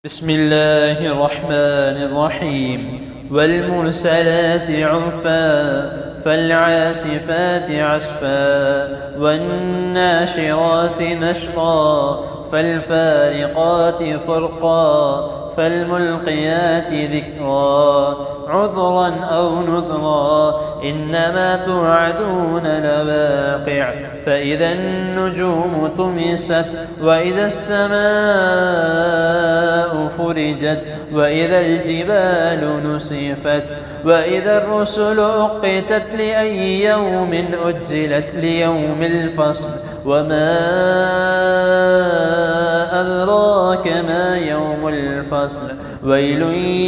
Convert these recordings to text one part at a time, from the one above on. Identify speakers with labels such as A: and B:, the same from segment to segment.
A: بسم الله الرحمن الرحيم والمرسلات عرفا فالعاصفات عصفا والناشرات نشرا فالفارقات فرقا فالملقيات ذكرا عذرا أو نذرا إنما توعدون لواقع فإذا النجوم طمست وإذا السماء فرجت وإذا الجبال نسفت وإذا الرسل أقتت لأي يوم أجلت ليوم الفصل وما أدراك ما يوم الفصل ويل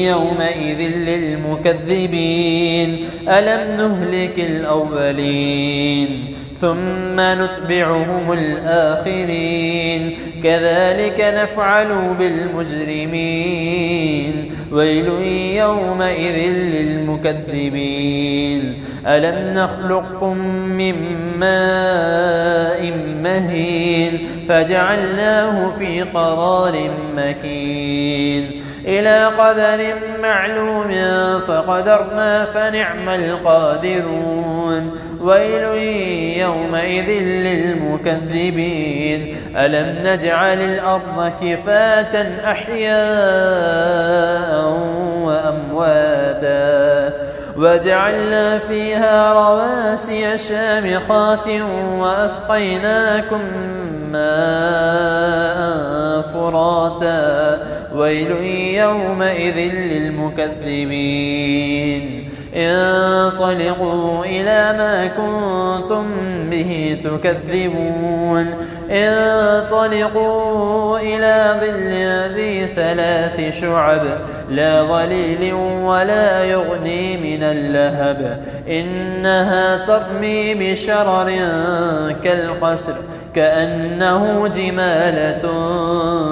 A: يومئذ للمكذبين ألم نهلك الأولين ثم نتبعهم الآخرين كذلك نفعل بالمجرمين ويل يومئذ للمكذبين ألم نخلقكم من ماء مهين فجعلناه في قرار مكين إلى قدر معلوم فقدرنا فنعم القادرون ويل يومئذ للمكذبين ألم نجعل الأرض كفاة أحياء وأمواتا وجعلنا فيها رواسي شامخات وأسقيناكم ماء فراتا ويل يومئذ للمكذبين انطلقوا إلى ما كنتم به تكذبون انطلقوا إلى ظل ذي 3 شعب لا ظليل ولا يغني من اللهب إنها ترمي بشرر كالقصر كأنه جمالة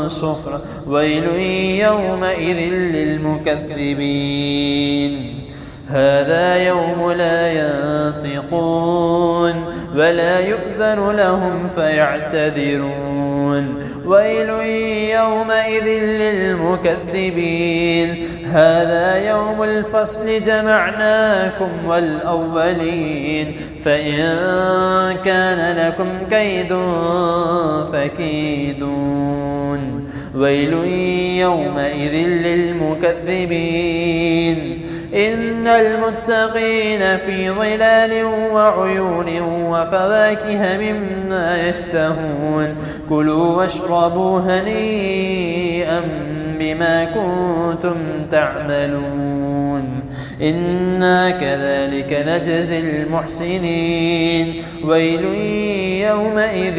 A: صفر ويل يومئذ للمكذبين هذا يوم لا ينطقون ولا يؤذن لهم فيعتذرون ويل يومئذ للمكذبين هذا يوم الفصل جمعناكم والأولين فإن كان لكم كيد فكيدون ويل يومئذ للمكذبين إن المتقين في ظلال وعيون وفواكه مما يشتهون كلوا واشربوا هنيئا بما كنتم تعملون إنا كذلك نجزي المحسنين ويل يومئذ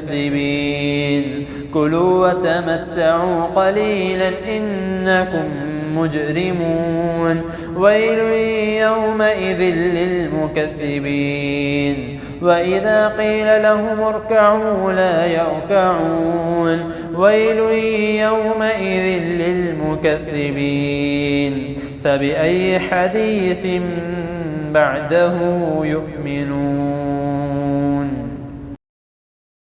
A: للمكذبين كلوا وتمتعوا قليلا إنكم مجرمون ويل يومئذ للمكذبين وإذا قيل لهم اركعوا لا يركعون ويل يومئذ للمكذبين فبأي حديث بعده يؤمنون.